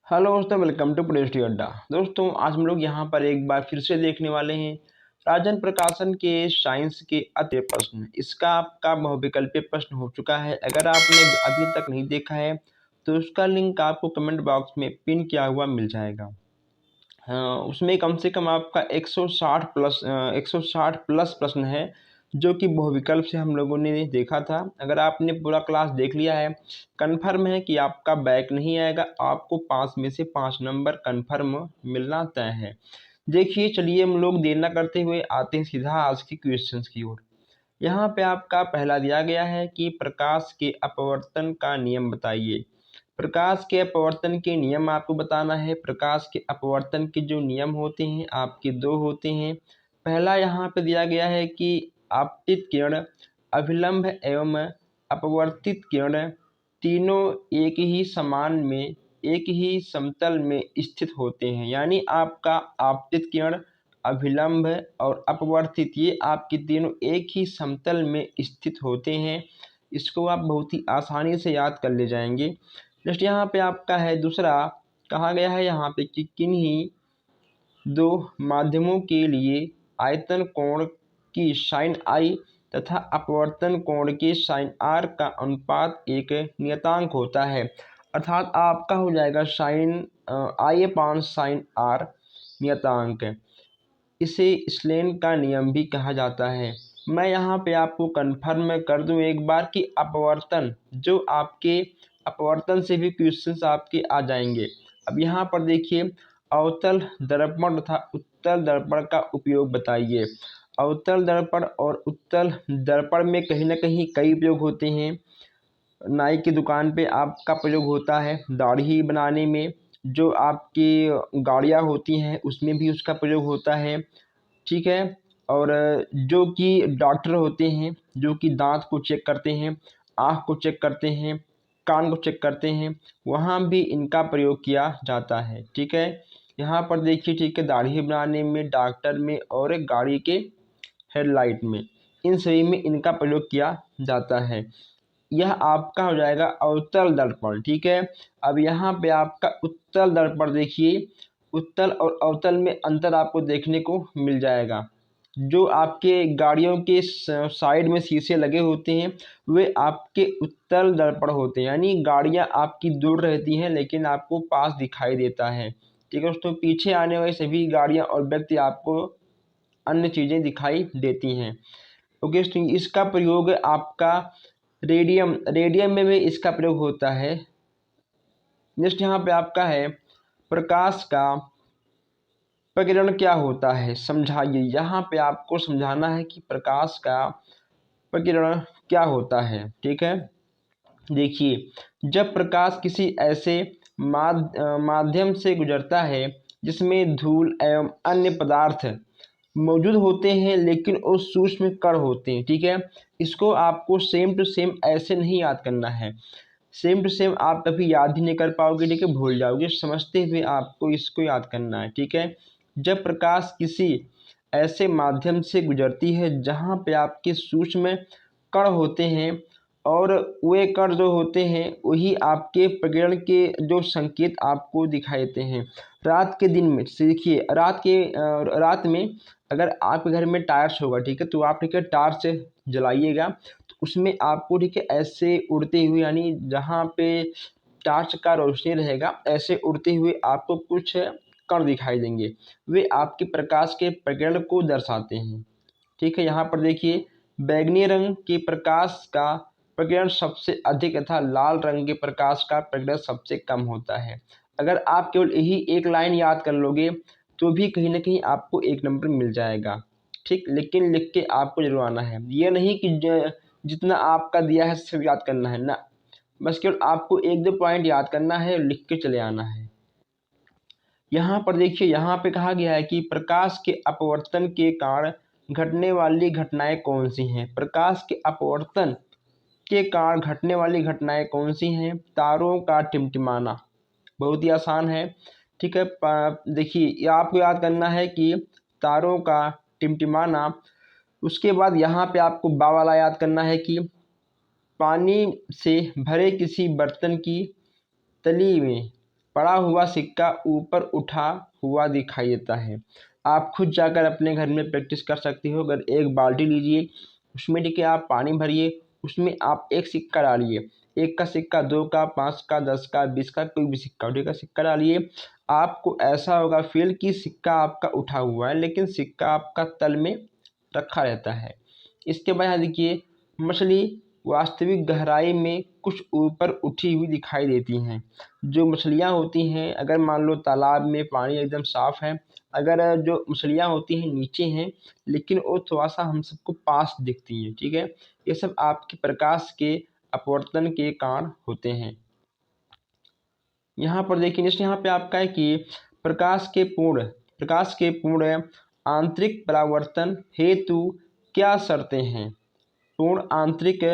Hello दोस्तों, welcome to प्लेस्टी अड्डा। दोस्तों, आज हम लोग यहाँ पर एक बार फिर से देखने वाले हैं राजन प्रकाशन के साइंस के अति प्रश्न। इसका आपका बहुविकल्पीय प्रश्न हो चुका है। अगर आपने अभी तक नहीं देखा है तो उसका लिंक आपको कमेंट बॉक्स में पिन किया हुआ मिल जाएगा। हाँ, उसमें कम से कम आपका 160 प्लस प्रश्न है जो कि बहुविकल्प से हम लोगों ने देखा था। अगर आपने पूरा क्लास देख लिया है, कंफर्म है कि आपका बैक नहीं आएगा। आपको 5 में से 5 नंबर कंफर्म मिलना तय है। देखिए, चलिए हम लोग देर न करते हुए आते हैं सीधा आज की क्वेश्चंस की ओर। यहाँ पे आपका पहला दिया गया है कि प्रकाश के अपवर्तन का नियम बताइए। प्रकाश के अपवर्तन के नियम आपको बताना है। प्रकाश के अपवर्तन के जो नियम होते हैं आपके दो होते हैं। पहला यहाँ पे दिया गया है कि आपतित किरण, अभिलंब एवं अपवर्तित किरण तीनों एक ही समान में, एक ही समतल में स्थित होते हैं। यानी आपका आपतित किरण, अभिलंब और अपवर्तित, ये आपके तीनों एक ही समतल में स्थित होते हैं। इसको आप बहुत ही आसानी से याद कर ले जाएंगे। नेक्स्ट यहाँ पे आपका है दूसरा, कहा गया है यहाँ पे कि किन्हीं दो माध्यमों के लिए आयतन कोण की साइन आई तथा अपवर्तन कोण के साइन आर का अनुपात एक नियतांक होता है। अर्थात आपका हो जाएगा sine i upon sine r नियतांक। इसे स्लेन का नियम भी कहा जाता है। मैं यहाँ पे आपको कन्फर्म कर दूं एक बार कि अपवर्तन, जो आपके अपवर्तन से भी क्वेश्चंस आपके आ जाएंगे। अब यहाँ पर देखिए, अवतल दर्पण तथा उत्तल दर्पण का उपयोग बताइए। अवतल दर्पण और उत्तल दर्पण में कहीं ना कहीं कई उपयोग होते हैं। नाई की दुकान पे आपका प्रयोग होता है दाढ़ी बनाने में, जो आपकी गाड़ियाँ होती हैं उसमें भी उसका प्रयोग होता है, ठीक है। और जो कि डॉक्टर होते हैं, जो कि दांत को चेक करते हैं, आँख को चेक करते हैं, कान को चेक करते हैं, वहाँ भी इनका प्रयोग किया जाता है, ठीक है। यहाँ पर देखिए, ठीक है, दाढ़ी बनाने में, डॉक्टर में और गाड़ी के हेडलाइट में, इन सभी में इनका प्रयोग किया जाता है। यह आपका हो जाएगा अवतल दर्पण, ठीक है। अब यहाँ पे आपका उत्तल दर्पण देखिए, उत्तल और अवतल में अंतर आपको देखने को मिल जाएगा। जो आपके गाड़ियों के साइड में शीशे लगे होते हैं वे आपके उत्तल दर्पण होते हैं। यानी गाड़ियाँ आपकी दूर रहती हैं लेकिन आपको पास दिखाई देता है, ठीक है दोस्तों। पीछे आने वाली सभी गाड़ियाँ और व्यक्ति आपको अन्य चीज़ें दिखाई देती हैं, ओके। इसका प्रयोग आपका रेडियम रेडियम में भी इसका प्रयोग होता है। नेक्स्ट यहाँ पे आपका है प्रकाश का प्रकीर्णन क्या होता है, समझाइए। यहाँ पे आपको समझाना है कि प्रकाश का प्रकीर्णन क्या होता है, ठीक है। देखिए, जब प्रकाश किसी ऐसे माध्यम से गुजरता है जिसमें धूल एवं अन्य पदार्थ मौजूद होते हैं लेकिन वो सूक्ष्म कण होते हैं, ठीक है। इसको आपको सेम टू सेम ऐसे नहीं याद करना है। सेम टू सेम आप कभी याद ही नहीं कर पाओगे, ठीक है, भूल जाओगे। समझते हुए आपको इसको याद करना है, ठीक है। जब प्रकाश किसी ऐसे माध्यम से गुजरती है जहाँ पे आपके सूक्ष्म कण होते हैं और वे कण जो होते हैं वही आपके प्रकीर्णन के जो संकेत आपको दिखाई देते हैं। रात के दिन में देखिए, रात में अगर आपके घर में टार्च होगा, ठीक है, तो आप, ठीक है, टार्च जलाइएगा तो उसमें आपको, ठीक है, ऐसे उड़ते हुए, यानी जहाँ पे टार्च का रोशनी रहेगा ऐसे उड़ते हुए आपको कुछ कण दिखाई देंगे। वे आपके प्रकाश के प्रकीर्णन को दर्शाते हैं, ठीक है। यहाँ पर देखिए, बैंगनी रंग के प्रकाश का प्रकीर्णन सबसे अधिक तथा लाल रंग के प्रकाश का प्रकीर्णन सबसे कम होता है। अगर आप केवल यही एक लाइन याद कर लोगे तो भी कहीं ना कहीं आपको 1 नंबर मिल जाएगा, ठीक। लेकिन लिख के आपको जरूर आना है। ये नहीं कि जितना आपका दिया है सब याद करना है ना, बस केवल आपको 1-2 पॉइंट याद करना है और लिख के चले आना है। यहाँ पर देखिए, यहाँ पे कहा गया है कि प्रकाश के अपवर्तन के कारण घटने वाली घटनाएं कौन सी हैं। प्रकाश के अपवर्तन के कारण घटने वाली घटनाएं कौन सी हैं। तारों का टिमटिमाना, बहुत ही आसान है, ठीक है। देखिए, ये आपको याद करना है कि तारों का टिमटिमाना। उसके बाद यहाँ पे आपको बा वाला याद करना है कि पानी से भरे किसी बर्तन की तली में पड़ा हुआ सिक्का ऊपर उठा हुआ दिखाई देता है। आप खुद जाकर अपने घर में प्रैक्टिस कर सकती हो। अगर एक बाल्टी लीजिए, उसमें ठीक है आप पानी भरिए, उसमें आप एक सिक्का डालिए, 1 का सिक्का, 2 का, 5 का, 10 का, 20 का, कोई भी सिक्का, ठीक है, सिक्का डालिए। आपको ऐसा होगा फील कि सिक्का आपका उठा हुआ है, लेकिन सिक्का आपका तल में रखा रहता है। इसके बाद देखिए, मछली वास्तविक गहराई में कुछ ऊपर उठी हुई दिखाई देती हैं। जो मछलियाँ होती हैं, अगर मान लो तालाब में पानी एकदम साफ है, अगर जो मछलियाँ होती हैं नीचे हैं, लेकिन वो थोड़ा सा हम सबको पास दिखती हैं, ठीक है। ये सब आपके प्रकाश के अपवर्तन के कारण होते हैं। यहाँ पर देखिए, जैसे यहाँ पे आपका है कि प्रकाश के पूर्ण आंतरिक परावर्तन हेतु क्या शर्तें हैं? पूर्ण आंतरिक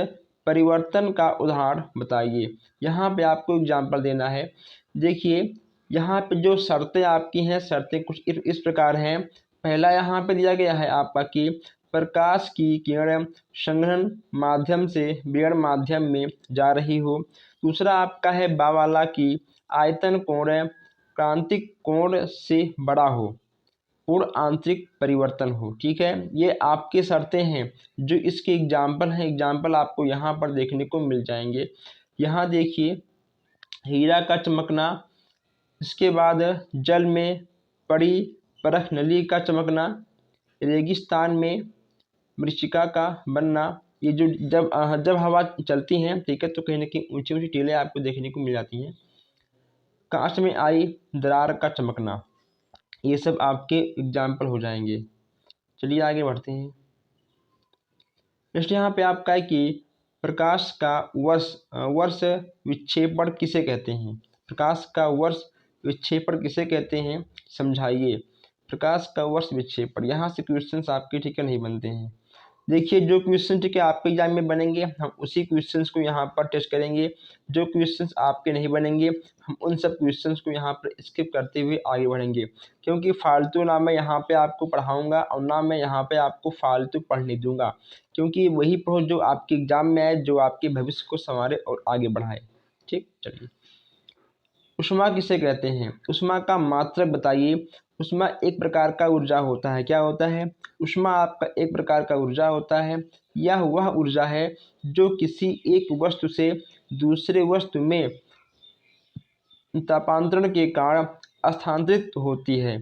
परिवर्तन का उदाहरण बताइए। यहाँ पे आपको एग्जाम्पल देना है। देखिए, यहाँ पे जो शर्तें आपकी हैं, शर्तें कुछ इस प्रकार हैं। पहला यहाँ पे दिया गया है आपका कि प्रकाश की किरण संघनन माध्यम से विकिरण माध्यम में जा रही हो। दूसरा आपका है बा वाला की आयतन कोण क्रांतिक कोण से बड़ा हो, पूर्ण आंतरिक परिवर्तन हो, ठीक है। ये आपकी शर्तें हैं। जो इसके एग्जाम्पल हैं, एग्जाम्पल आपको यहाँ पर देखने को मिल जाएंगे। यहाँ देखिए, हीरा का चमकना, इसके बाद जल में पड़ी परख नली का चमकना, रेगिस्तान में मृचिका का बनना। ये जो जब हवा चलती है, ठीक है, तो कहीं ना कहीं ऊंची ऊंची टीलें आपको देखने को मिल जाती हैं। कांच में आई दरार का चमकना, ये सब आपके एग्जाम्पल हो जाएंगे। चलिए आगे बढ़ते हैं। नेक्स्ट यहाँ पे आपका है कि प्रकाश का वर्ष विक्षेपण किसे कहते हैं? प्रकाश का वर्ष विक्षेपण किसे कहते हैं, समझाइए। प्रकाश का वर्ष विक्षेपण, यहाँ से क्वेश्चंस आपके ठीक है नहीं बनते हैं। देखिए, जो क्वेश्चन ठीक है आपके एग्जाम में बनेंगे, हम उसी क्वेश्चंस को यहाँ पर टेस्ट करेंगे। जो क्वेश्चंस आपके नहीं बनेंगे, हम उन सब क्वेश्चंस को यहाँ पर स्किप करते हुए आगे बढ़ेंगे। क्योंकि फालतू ना मैं यहाँ पे आपको पढ़ाऊँगा और ना मैं यहाँ पे आपको फालतू पढ़ने दूंगा। क्योंकि वही पढ़ो जो आपके एग्जाम में आए, जो आपके भविष्य को संवारे और आगे बढ़ाए। ठीक, चलिए। ऊष्मा किसे कहते हैं? ऊष्मा का मात्रक बताइए। ऊष्मा एक प्रकार का ऊर्जा होता है। क्या होता है? ऊष्मा आपका एक प्रकार का ऊर्जा होता है। यह वह ऊर्जा है जो किसी एक वस्तु से दूसरे वस्तु में तापांतरण के कारण स्थानांतरित होती है।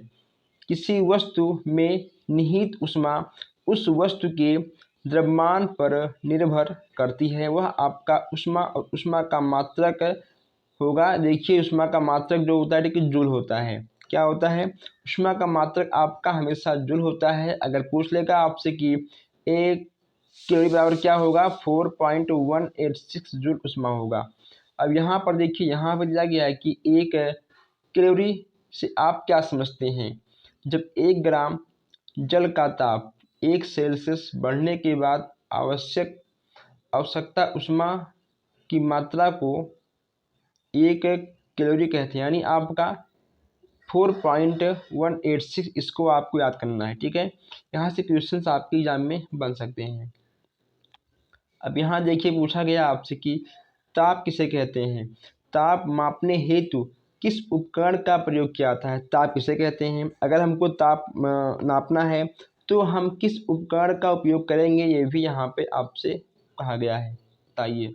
किसी वस्तु में निहित ऊष्मा उस वस्तु के द्रव्यमान पर निर्भर करती है। वह आपका ऊष्मा और ऊष्मा का मात्रक होगा। देखिए, ऊष्मा का मात्रक जो होता है कि जूल होता है। क्या होता है? ऊष्मा का मात्रक आपका हमेशा जूल होता है। अगर पूछ लेगा आपसे कि एक कैलोरी बराबर क्या होगा, 4.186 जूल ऊष्मा होगा। अब यहाँ पर देखिए, यहाँ पर दिया गया है कि 1 कैलोरी से आप क्या समझते हैं? जब 1 ग्राम जल का ताप 1 सेल्सियस बढ़ने के बाद आवश्यकता ऊष्मा की मात्रा को 1 कैलोरी कहते हैं। यानी आपका 4.186, इसको आपको याद करना है, ठीक है। यहाँ से क्वेश्चंस आपके एग्जाम में बन सकते हैं। अब यहाँ देखिए, पूछा गया आपसे कि ताप किसे कहते हैं? ताप मापने हेतु किस उपकरण का प्रयोग किया जाता है? ताप किसे कहते हैं? अगर हमको ताप नापना है तो हम किस उपकरण का उपयोग करेंगे, ये भी यहाँ पे आपसे कहा गया है, बताइए।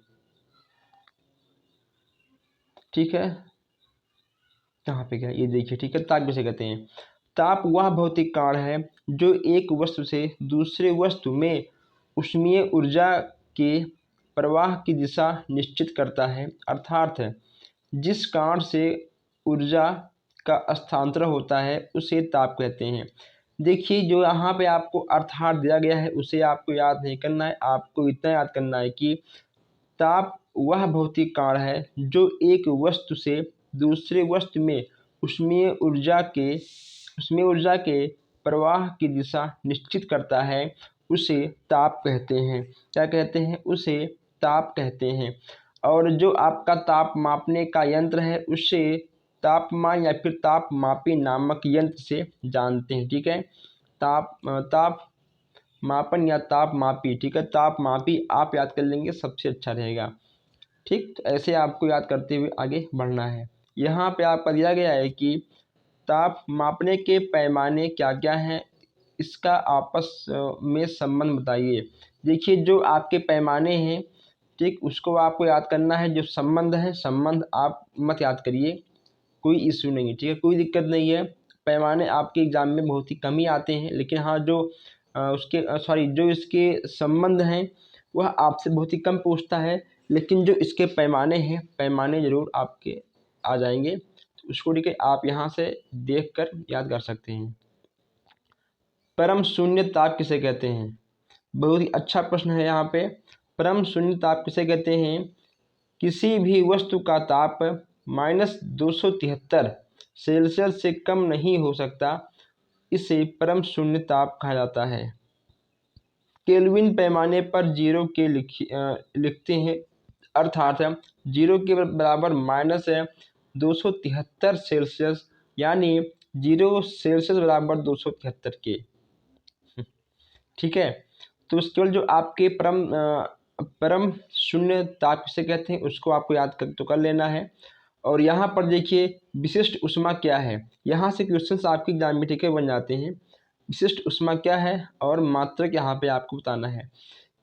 ठीक है, कहाँ पे गया, ये देखिए, ठीक है। ताप किसे कहते हैं? ताप वह भौतिक कारण है जो एक वस्तु से दूसरे वस्तु में ऊष्मीय ऊर्जा के प्रवाह की दिशा निश्चित करता है। अर्थात जिस कारण से ऊर्जा का स्थानांतरण होता है उसे ताप कहते हैं। देखिए, जो यहाँ पे आपको अर्थात दिया गया है उसे आपको याद नहीं करना है। आपको इतना याद करना है कि ताप वह भौतिक कारण है जो एक वस्तु से दूसरे वस्तु में ऊष्मीय ऊर्जा के प्रवाह की दिशा निश्चित करता है। उसे ताप कहते हैं। क्या कहते हैं? उसे ताप कहते हैं। और जो आपका ताप मापने का यंत्र है उसे तापमान या फिर तापमापी नामक यंत्र से जानते हैं, ठीक है। ताप मापन या तापमापी, ठीक है। तापमापी आप याद कर लेंगे, सबसे अच्छा रहेगा। ठीक, तो ऐसे आपको याद करते हुए आगे बढ़ना है। यहाँ पे आपका दिया गया है कि ताप मापने के पैमाने क्या क्या हैं, इसका आपस में संबंध बताइए। देखिए जो आपके पैमाने हैं, ठीक, उसको आपको याद करना है। जो संबंध है, संबंध आप मत याद करिए, कोई इशू नहीं है, ठीक है, कोई दिक्कत नहीं है। पैमाने आपके एग्ज़ाम में बहुत ही कम ही आते हैं, लेकिन हाँ जो जो इसके संबंध हैं वह आपसे बहुत ही कम पूछता है, लेकिन जो इसके पैमाने हैं, पैमाने ज़रूर आपके आ जाएंगे। तो उसको ठीक है आप यहाँ से देख कर याद कर सकते हैं। परम शून्य ताप किसे कहते हैं? बहुत ही अच्छा प्रश्न है यहाँ पे। परम शून्य ताप किसे कहते हैं? किसी भी वस्तु का ताप -273 सेल्सियस से कम नहीं हो सकता, इसे परम शून्य ताप कहा जाता है। केल्विन पैमाने पर जीरो के लिखते हैं, अर्थात जीरो के बराबर -273 सेल्सियस, यानी 0 सेल्सियस बराबर 273 के। ठीक है, तो केवल जो आपके परम शून्य ताप किसे कहते हैं उसको आपको याद कर लेना है। और यहाँ पर देखिए विशिष्ट ऊष्मा क्या है, यहाँ से क्वेश्चंस आपके एग्जाम में ठीक है बन जाते हैं। विशिष्ट ऊष्मा क्या है और मात्रक यहाँ पे आपको बताना है।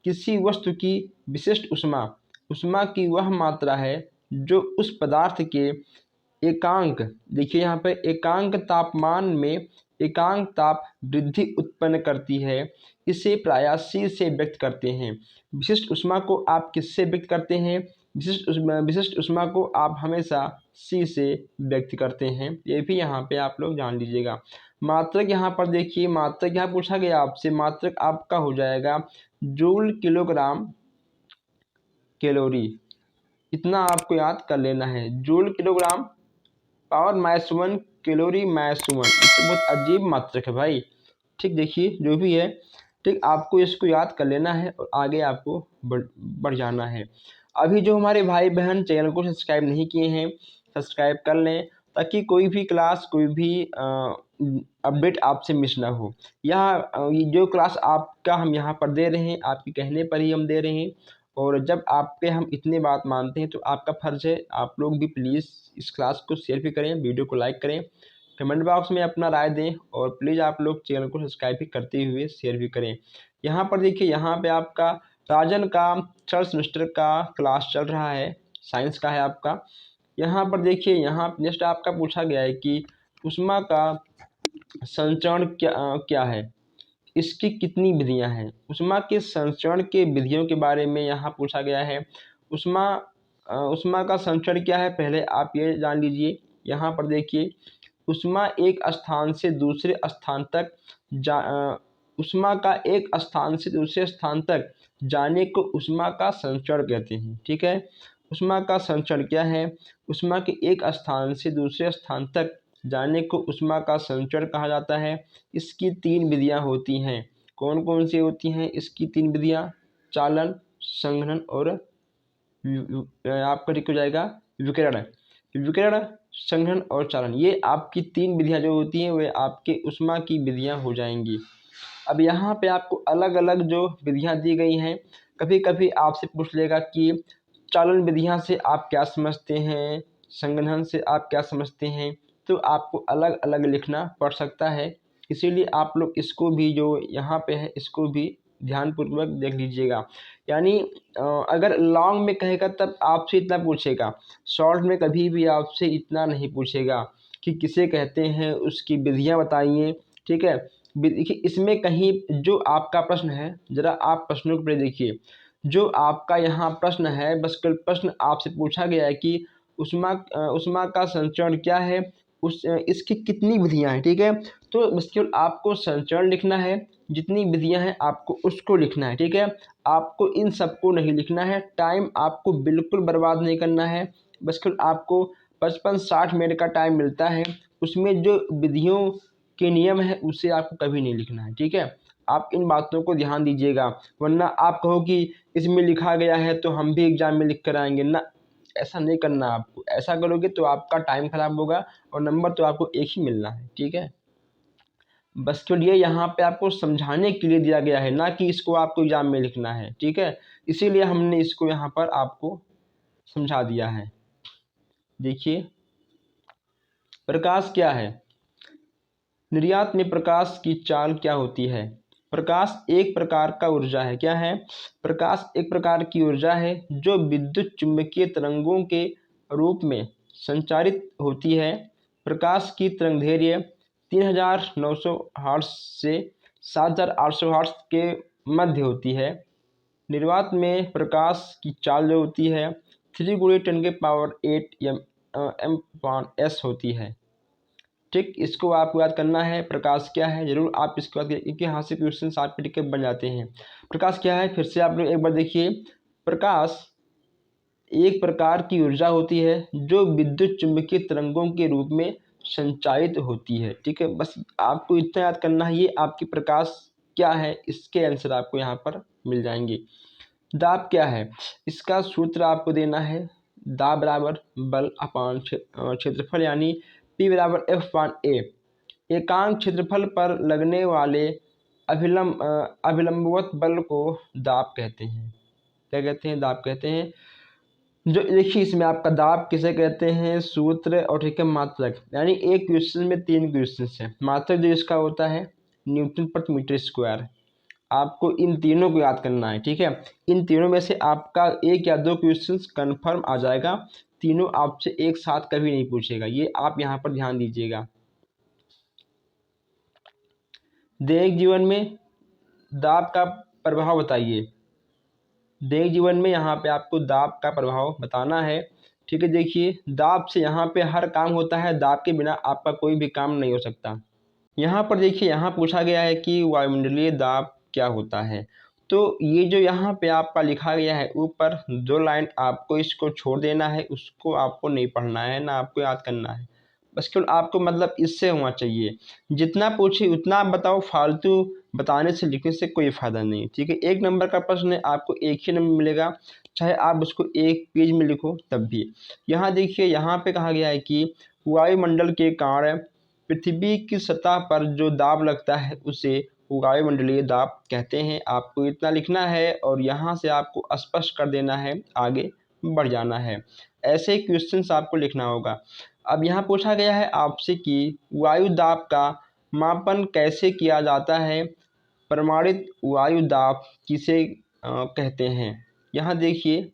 किसी वस्तु की विशिष्ट ऊष्मा, ऊष्मा की वह मात्रा है जो उस पदार्थ के एकांक, देखिए यहाँ पे एकांक तापमान में एकांक ताप वृद्धि उत्पन्न करती है, इसे प्रायः C से व्यक्त करते हैं। विशिष्ट ऊष्मा को आप किससे व्यक्त करते हैं? विशिष्ट ऊष्मा को आप हमेशा C से व्यक्त करते हैं, ये भी यहाँ पे आप लोग जान लीजिएगा। मात्रक यहाँ पर देखिए, मात्रक यहाँ पूछा गया आपसे, मात्रक आपका हो जाएगा जूल किलोग्राम कैलोरी, इतना आपको याद कर लेना है। जूल किलोग्राम पावर -1 कैलोरी -1, इससे बहुत अजीब मात्रक है भाई। ठीक, देखिए जो भी है, ठीक, आपको इसको याद कर लेना है और आगे आपको बढ़ जाना है। अभी जो हमारे भाई बहन चैनल को सब्सक्राइब नहीं किए हैं, सब्सक्राइब कर लें, ताकि कोई भी क्लास, कोई भी अपडेट आपसे मिस ना हो। ये जो क्लास आपका हम यहाँ पर दे रहे हैं, आपके कहने पर ही हम दे रहे हैं। और जब आप पे हम इतनी बात मानते हैं तो आपका फ़र्ज़ है आप लोग भी प्लीज़ इस क्लास को शेयर भी करें, वीडियो को लाइक करें, कमेंट बॉक्स में अपना राय दें, और प्लीज़ आप लोग चैनल को सब्सक्राइब भी करते हुए शेयर भी करें। यहाँ पर देखिए, यहाँ पे आपका राजन का 3rd सेमेस्टर का क्लास चल रहा है, साइंस का है आपका। यहाँ पर देखिए, यहाँ नेक्स्ट आपका पूछा गया है कि ऊष्मा का संचरण क्या है, इसकी कितनी विधियां हैं। ऊष्मा के संचरण के विधियों के बारे में यहाँ पूछा गया है। ऊष्मा का संचरण क्या है, पहले आप ये जान लीजिए। यहाँ पर देखिए, ऊष्मा एक स्थान से दूसरे स्थान तक ऊष्मा का एक स्थान से दूसरे स्थान तक जाने को ऊष्मा का संचरण कहते हैं। ठीक है, ऊष्मा का संचरण क्या है? ऊष्मा के एक स्थान से दूसरे स्थान तक जाने को ऊष्मा का संचरण कहा जाता है। इसकी 3 विधियां होती हैं। कौन कौन सी होती हैं इसकी 3 विधियां? चालन, संघनन और आपका ठीक हो जाएगा विकिरण। विकिरण, संघनन और चालन, ये आपकी 3 विधियां जो होती हैं वे आपके ऊष्मा की विधियां हो जाएंगी। अब यहाँ पे आपको अलग अलग जो विधियां दी गई हैं, कभी कभी आपसे पूछ लेगा कि चालन विधियां से आप क्या समझते हैं, संघनन से आप क्या समझते हैं, तो आपको अलग अलग लिखना पड़ सकता है। इसीलिए आप लोग इसको भी जो यहाँ पे है इसको भी ध्यानपूर्वक देख लीजिएगा। यानी अगर लॉन्ग में कहेगा तब आपसे इतना पूछेगा, शॉर्ट में कभी भी आपसे इतना नहीं पूछेगा कि किसे कहते हैं, उसकी विधियां बताइए। ठीक है, देखिए इसमें कहीं जो आपका प्रश्न है, ज़रा आप प्रश्नों को देखिए। जो आपका यहाँ प्रश्न है, बस केवल प्रश्न आपसे पूछा गया है कि ऊष्मा का संचरण क्या है, इसकी कितनी विधियां हैं। ठीक है, तो बस केवल आपको संचरण लिखना है, जितनी विधियां हैं आपको उसको लिखना है। ठीक है, आपको इन सबको नहीं लिखना है, टाइम आपको बिल्कुल बर्बाद नहीं करना है। बस केवल आपको 55-60 मिनट का टाइम मिलता है, उसमें जो विधियों के नियम है उसे आपको कभी नहीं लिखना है। ठीक है, आप इन बातों को ध्यान दीजिएगा, वरना आप कहो कि इसमें लिखा गया है तो हम भी एग्जाम में लिख कर आएंगे ना, ऐसा नहीं करना। आपको ऐसा करोगे तो आपका टाइम खराब होगा और नंबर तो आपको एक ही मिलना है। ठीक है, बस के लिए यहाँ पे आपको समझाने के लिए दिया गया है, ना कि इसको आपको एग्जाम में लिखना है। ठीक है, इसीलिए हमने इसको यहाँ पर आपको समझा दिया है। देखिए प्रकाश क्या है? निर्यात में प्रकाश की चाल क्या होती है? प्रकाश एक प्रकार का ऊर्जा है। क्या है? प्रकाश एक प्रकार की ऊर्जा है जो विद्युत चुंबकीय तरंगों के रूप में संचारित होती है। प्रकाश की तरंगदैर्घ्य 3900 हर्ट्ज से 7800 हर्ट्ज के मध्य होती है। निर्वात में प्रकाश की चाल जो होती है 3 × 10⁸ m/s होती है। ठीक, इसको आपको याद करना है। प्रकाश क्या है, जरूर आप इसको याद करिए क्योंकि यहाँ से क्वेश्चन आपके टिक बन जाते हैं। प्रकाश क्या है, फिर से आप लोग एक बार देखिए। प्रकाश एक प्रकार की ऊर्जा होती है जो विद्युत चुंबकीय तरंगों के रूप में संचारित होती है। ठीक है, बस आपको इतना याद करना है। ये आपकी प्रकाश क्या है, इसके आंसर आपको यहाँ पर मिल जाएंगे। दाब क्या है, इसका सूत्र आपको देना है। दाब बराबर बल अपान क्षेत्रफल यानी P बराबर F/A। एकांक क्षेत्रफल पर लगने वाले अभिलंबवत बल को दाब कहते हैं। क्या कहते हैं? दाब कहते हैं। जो देखिए इसमें आपका दाब किसे कहते हैं, सूत्र और ठीक है मात्रक, यानी एक क्वेश्चन में 3 क्वेश्चन है। मात्रक जो इसका होता है न्यूटन प्रति मीटर स्क्वायर। आपको इन तीनों को याद करना है। ठीक है, इन तीनों में से आपका 1 या 2 क्वेश्चन कन्फर्म आ जाएगा। तीनों आपसे एक साथ कभी नहीं पूछेगा, ये आप यहाँ पर ध्यान दीजिएगा। दैनिक जीवन में दाब का प्रभाव बताइए। दैनिक जीवन में यहाँ पे आपको दाब का प्रभाव बताना है। ठीक है, देखिए दाब से यहाँ पे हर काम होता है, दाब के बिना आपका कोई भी काम नहीं हो सकता। यहाँ पर देखिए, यहाँ पूछा गया है कि वायुमंडलीय दाब क्या होता है। तो ये जो यहाँ पे आपका लिखा गया है ऊपर 2 लाइन, आपको इसको छोड़ देना है, उसको आपको नहीं पढ़ना है ना आपको याद करना है। बस केवल आपको मतलब इससे होना चाहिए। जितना पूछे उतना आप बताओ, फालतू बताने से लिखने से कोई फ़ायदा नहीं। ठीक है, 1 नंबर का प्रश्न है, आपको 1 ही नंबर मिलेगा, चाहे आप उसको 1 पेज में लिखो तब भी। यहाँ देखिए, यहाँ पे कहा गया है कि वायुमंडल के कारण पृथ्वी की सतह पर जो दाब लगता है उसे वायुमंडलीय दाब कहते हैं। आपको इतना लिखना है और यहाँ से आपको स्पष्ट कर देना है, आगे बढ़ जाना है। ऐसे क्वेश्चंस आपको लिखना होगा। अब यहाँ पूछा गया है आपसे कि वायु दाब का मापन कैसे किया जाता है, प्रमाणित वायु दाब किसे कहते हैं। यहाँ देखिए,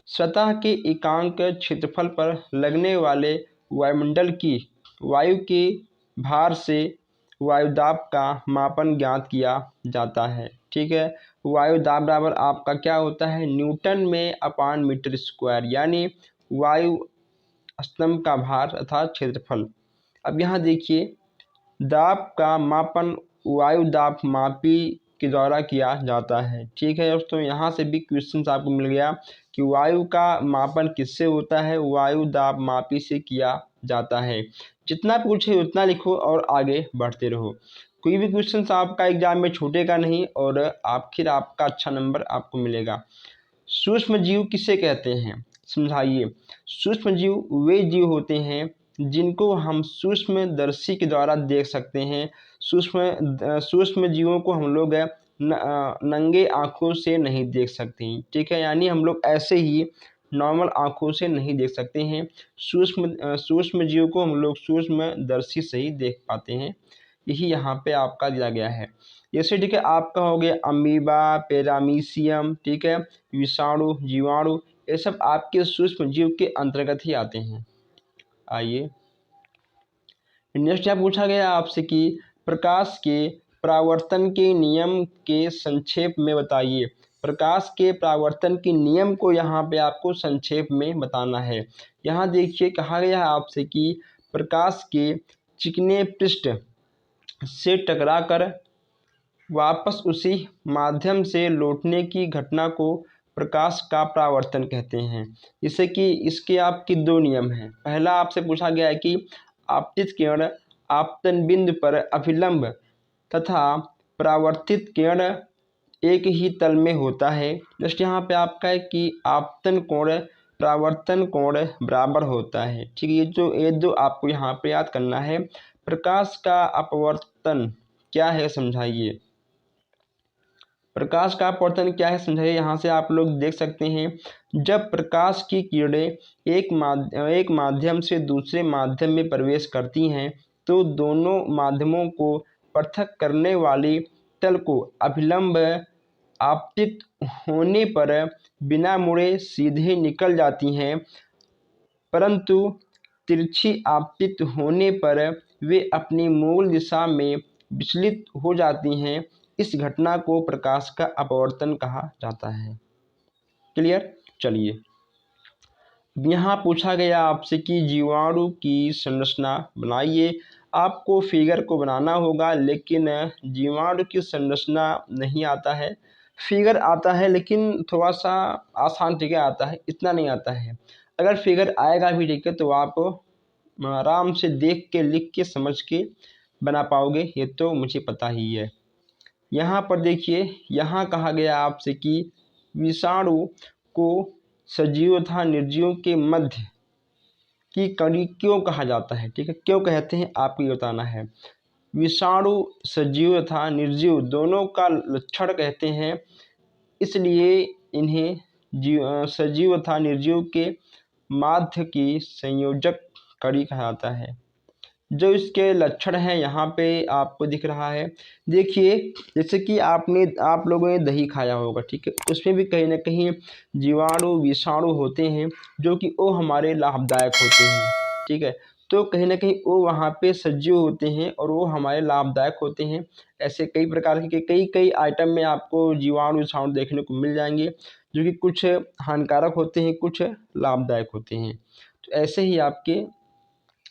सतह के एकांक क्षेत्रफल पर लगने वाले वायुमंडल की वायु के भार से वायुदाब का मापन ज्ञात किया जाता है। ठीक है, वायुदाब बराबर आपका क्या होता है, न्यूटन में अपान मीटर स्क्वायर, यानी वायु स्तंभ का भार अर्थात क्षेत्रफल। अब यहाँ देखिए, दाब का मापन वायु दाब मापी के द्वारा किया जाता है। ठीक है दोस्तों, यहाँ से भी क्वेश्चन आपको मिल गया कि वायु का मापन किससे होता है, वायु दाब मापी से किया जाता है। जितना पूछे उतना लिखो और आगे बढ़ते रहो। कोई भी क्वेश्चन आपका एग्जाम में छूटेगा नहीं और आखिर आपका अच्छा नंबर आपको मिलेगा। सूक्ष्म जीव किसे कहते हैं, समझाइए। सूक्ष्म जीव वे जीव होते हैं जिनको हम सूक्ष्मदर्शी के द्वारा देख सकते हैं। सूक्ष्म जीवों को हम लोग नंगे आँखों से नहीं देख सकते हैं। ठीक है, यानी हम लोग ऐसे ही नॉर्मल आँखों से नहीं देख सकते हैं। सूक्ष्म जीव को हम लोग सूक्ष्मदर्शी से ही देख पाते हैं। यही यहाँ पे आपका दिया गया है। जैसे ठीक है, आपका हो गया अमीबा, पैरामीशियम, ठीक है, विषाणु, जीवाणु, ये सब आपके सूक्ष्म जीव के अंतर्गत ही आते हैं। आइए नेक्स्ट यहाँ पूछा गया आपसे कि प्रकाश के परावर्तन के नियम के संक्षेप में बताइए। प्रकाश के परावर्तन के नियम को यहाँ पे आपको संक्षेप में बताना है। यहाँ देखिए, कहा गया है आपसे कि प्रकाश के चिकने पृष्ठ से टकराकर वापस उसी माध्यम से लौटने की घटना को प्रकाश का परावर्तन कहते हैं। जैसे कि इसके आपके 2 नियम हैं। पहला आपसे पूछा गया है कि आपतित किरण आपतन बिंदु पर अभिलंब तथा परावर्तित किरण एक ही तल में होता है। जस्ट यहाँ पे आपका है कि आपतन कोण परावर्तन कोण बराबर होता है। ठीक है, ये दो आपको यहाँ पे याद करना है। प्रकाश का अपवर्तन क्या है, समझाइए। प्रकाश का अपवर्तन क्या है समझाइए। यहाँ से आप लोग देख सकते हैं, जब प्रकाश की किरणें एक माध्यम से दूसरे माध्यम में प्रवेश करती हैं तो दोनों माध्यमों को पृथक करने वाली तल को अभिलंब आपतित होने पर बिना मुड़े सीधे निकल जाती हैं, परंतु तिरछी आपतित होने पर वे अपनी मूल दिशा में विचलित हो जाती हैं। इस घटना को प्रकाश का अपवर्तन कहा जाता है। क्लियर। चलिए, यहाँ पूछा गया आपसे कि जीवाणु की संरचना बनाइए। आपको फिगर को बनाना होगा, लेकिन जीवाणु की संरचना नहीं आता है। फिगर आता है लेकिन थोड़ा सा आसान तरीके आता है, इतना नहीं आता है। अगर फिगर आएगा भी ठीक है तो आप आराम से देख के, लिख के, समझ के बना पाओगे, ये तो मुझे पता ही है। यहाँ पर देखिए, यहाँ कहा गया आपसे कि विषाणु को सजीव तथा निर्जीव के मध्य की कड़ी क्यों कहा जाता है। ठीक है, क्यों कहते हैं आपको ये बताना है। विषाणु सजीव तथा निर्जीव दोनों का लक्षण कहते हैं, इसलिए इन्हें सजीव तथा निर्जीव के माध्य की संयोजक कड़ी कहा जाता है। जो इसके लक्षण हैं यहाँ पे आपको दिख रहा है। देखिए, जैसे कि आप लोगों ने दही खाया होगा, ठीक है, उसमें भी कहीं ना कहीं जीवाणु विषाणु होते हैं जो कि वो हमारे लाभदायक होते हैं। ठीक है, तो कहीं ना कहीं वो वहाँ पे सजीव होते हैं और वो हमारे लाभदायक होते हैं। ऐसे कई प्रकार के कई आइटम में आपको जीवाणु विषाणु देखने को मिल जाएंगे, जो कि कुछ हानिकारक होते हैं, कुछ लाभदायक होते हैं। तो ऐसे ही आपके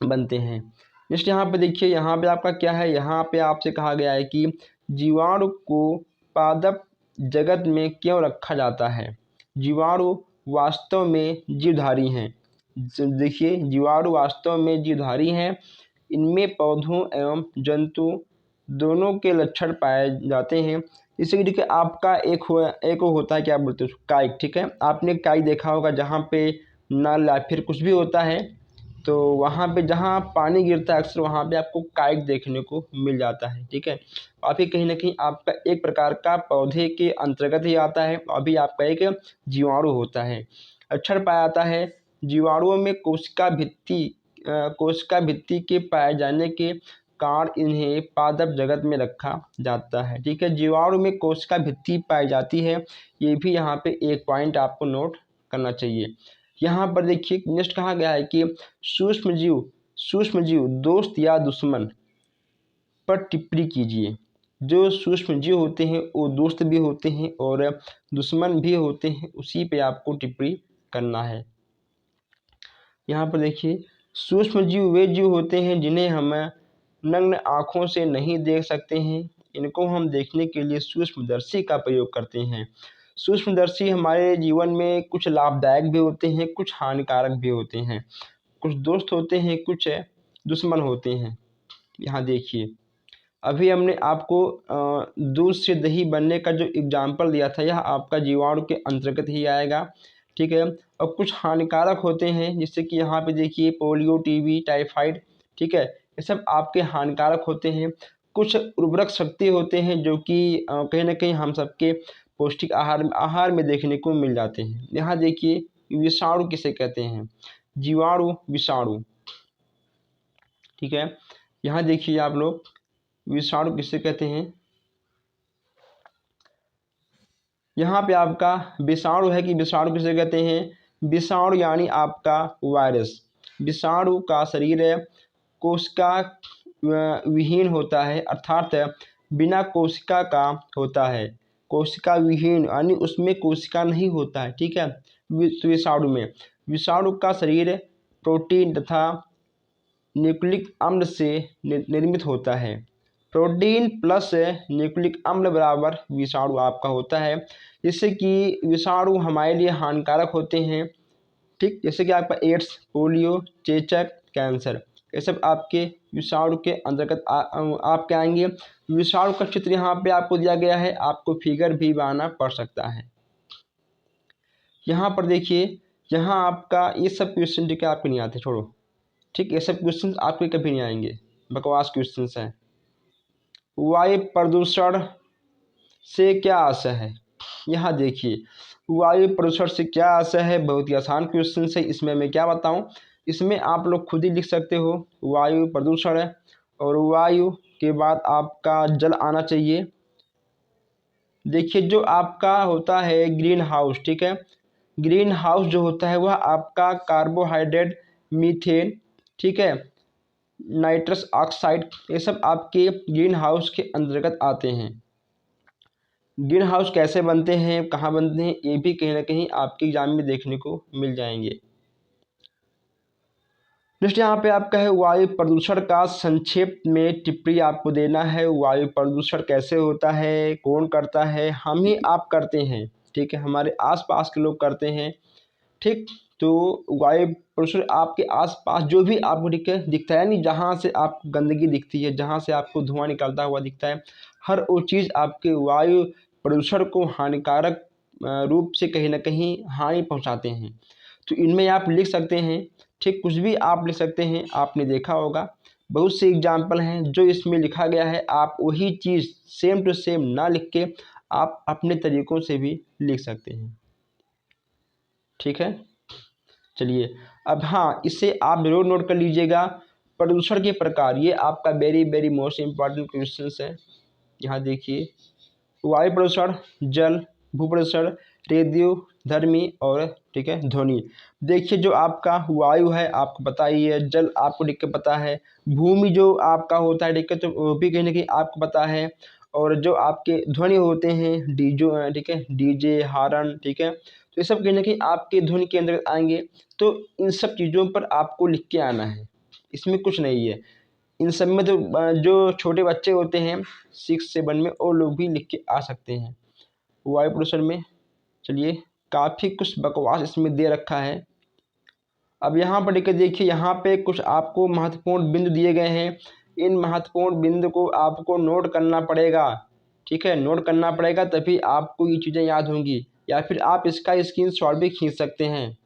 बनते हैं। नेक्स्ट यहाँ पे देखिए, यहाँ पे आपका क्या है, यहाँ पे आपसे कहा गया है कि जीवाणु को पादप जगत में क्यों रखा जाता है। जीवाणु वास्तव में जीवधारी हैं। देखिए, जीवाणु वास्तव में जीवधारी हैं। इनमें पौधों एवं जंतु दोनों के लक्षण पाए जाते हैं। जैसे कि देखिए, आपका एक होता है, क्या बोलते हैं उसको, काइट। ठीक है, आपने काई देखा होगा जहाँ पे नल या फिर कुछ भी होता है, तो वहाँ पे जहाँ पानी गिरता है अक्सर वहाँ पे आपको काइट देखने को मिल जाता है। ठीक है, अभी कहीं ना कहीं आपका एक प्रकार का पौधे के अंतर्गत ही आता है, अभी आपका एक जीवाणु होता है। अक्षर पाया जाता है। जीवाणुओं में कोशिका भित्ति के पाए जाने के कारण इन्हें पादप जगत में रखा जाता है। ठीक है, जीवाणु में कोशिका भित्ति पाई जाती है, ये भी यहाँ पे एक पॉइंट आपको नोट करना चाहिए। यहाँ पर देखिए, नेक्स्ट कहा गया है कि सूक्ष्म जीव दोस्त या दुश्मन पर टिप्पणी कीजिए। जो सूक्ष्म जीव होते हैं वो दोस्त भी होते हैं और दुश्मन भी होते हैं, उसी पे आपको टिप्पणी करना है। यहाँ पर देखिए, सूक्ष्म जीव वे जीव होते हैं जिन्हें हम नग्न आँखों से नहीं देख सकते हैं। इनको हम देखने के लिए सूक्ष्मदर्शी का प्रयोग करते हैं। सूक्ष्मदर्शी हमारे जीवन में कुछ लाभदायक भी होते हैं, कुछ हानिकारक भी होते हैं, कुछ दोस्त होते हैं, कुछ दुश्मन होते हैं। यहाँ देखिए, अभी हमने आपको दूध से दही बनने का जो एग्जाम्पल दिया था, यह आपका जीवाणु के अंतर्गत ही आएगा। ठीक है, और कुछ हानिकारक होते हैं, जिससे कि यहाँ पे देखिए पोलियो, टीबी, टाइफाइड, ठीक है, ये सब आपके हानिकारक होते हैं। कुछ उर्वरक शक्ति होते हैं जो कि कहीं ना कहीं हम सबके पौष्टिक आहार में देखने को मिल जाते हैं। यहाँ देखिए, विषाणु किसे कहते हैं, जीवाणु विषाणु। ठीक है, यहाँ देखिए आप लोग, विषाणु किसे कहते हैं। यहाँ पे आपका विषाणु है कि विषाणु किसे कहते हैं। विषाणु यानी आपका वायरस। विषाणु का शरीर कोशिका विहीन होता है, अर्थात बिना कोशिका का होता है। कोशिका विहीन यानी उसमें कोशिका नहीं होता है। ठीक है, विषाणु का शरीर प्रोटीन तथा न्यूक्लिक अम्ल से निर्मित होता है। प्रोटीन प्लस न्यूक्लिक अम्ल बराबर विषाणु आपका होता है, जिससे कि विषाणु हमारे लिए हानिकारक होते हैं। ठीक, जैसे कि आपका एड्स, पोलियो, चेचक, कैंसर, ये सब आपके विषाणु के अंतर्गत आपके आएंगे। विषाणु का चित्र यहाँ पे आपको दिया गया है, आपको फिगर भी बनाना पड़ सकता है। यहाँ पर देखिए, यहाँ आपका ये सब क्वेश्चन ठीक है आपके नहीं आते, छोड़ो। ठीक, ये सब क्वेश्चन आपके कभी नहीं आएंगे, बकवास क्वेश्चन हैं। वायु प्रदूषण से क्या आशय है। यहाँ देखिए वायु प्रदूषण से क्या आशय है, बहुत ही आसान क्वेश्चन है। इसमें मैं क्या बताऊं, इसमें आप लोग खुद ही लिख सकते हो। वायु प्रदूषण है और वायु के बाद आपका जल आना चाहिए। देखिए जो आपका होता है ग्रीन हाउस, ठीक है, ग्रीन हाउस जो होता है वह आपका कार्बोहाइड्रेट, मीथेन, ठीक है, नाइट्रस ऑक्साइड, ये सब आपके ग्रीन हाउस के अंतर्गत आते हैं। ग्रीन हाउस कैसे बनते हैं, कहाँ बनते हैं, ये भी कहीं ना कहीं आपके एग्जाम में देखने को मिल जाएंगे। नेक्स्ट यहाँ पे आपका है वायु प्रदूषण का संक्षेप में टिप्पणी आपको देना है। वायु प्रदूषण कैसे होता है, कौन करता है, हम ही आप करते हैं, ठीक है, हमारे आसपास के लोग करते हैं, ठीक। तो वायु प्रदूषण आपके आसपास जो भी आपको दिखता है, नहीं जहाँ से आपको गंदगी दिखती है, जहाँ से आपको धुआं निकलता हुआ दिखता है, हर वो चीज़ आपके वायु प्रदूषण को हानिकारक रूप से कहीं ना कहीं हानि पहुँचाते हैं। तो इनमें आप लिख सकते हैं, ठीक, कुछ भी आप लिख सकते हैं। आपने देखा होगा बहुत से एग्जाम्पल हैं जो इसमें लिखा गया है, आप वही चीज़ सेम टू सेम ना लिख के आप अपने तरीक़ों से भी लिख सकते हैं, ठीक है। चलिए अब हाँ, इसे आप जरूर नोट कर लीजिएगा। प्रदूषण के प्रकार, ये आपका very very most important question है। यहाँ देखिए वायु प्रदूषण, जल, भू प्रदूषण, रेडियो धर्मी और ठीक है ध्वनि। देखिए जो आपका वायु है आपको पता ही है, जल आपको ठीक है पता है, भूमि जो आपका होता है ठीक है तो वो भी कहीं ना कहीं आपको पता है, और जो आपके ध्वनि होते हैं डीजो, ठीक है, डीजे, हारन, ठीक है, तो ये सब कहीं ना कहीं आपके ध्वनि के अंदर आएंगे। तो इन सब चीज़ों पर आपको लिख के आना है, इसमें कुछ नहीं है। इन सब में तो जो छोटे बच्चे होते हैं 6-7 में, वो लोग भी लिख के आ सकते हैं वायु प्रदूषण में। चलिए काफ़ी कुछ बकवास इसमें दे रखा है। अब यहाँ पर देखिए यहाँ पे कुछ आपको महत्वपूर्ण बिंदु दिए गए हैं। इन महत्वपूर्ण बिंदु को आपको नोट करना पड़ेगा, ठीक है, नोट करना पड़ेगा, तभी आपको ये चीज़ें याद होंगी, या फिर आप इसका स्क्रीनशॉट भी खींच सकते हैं।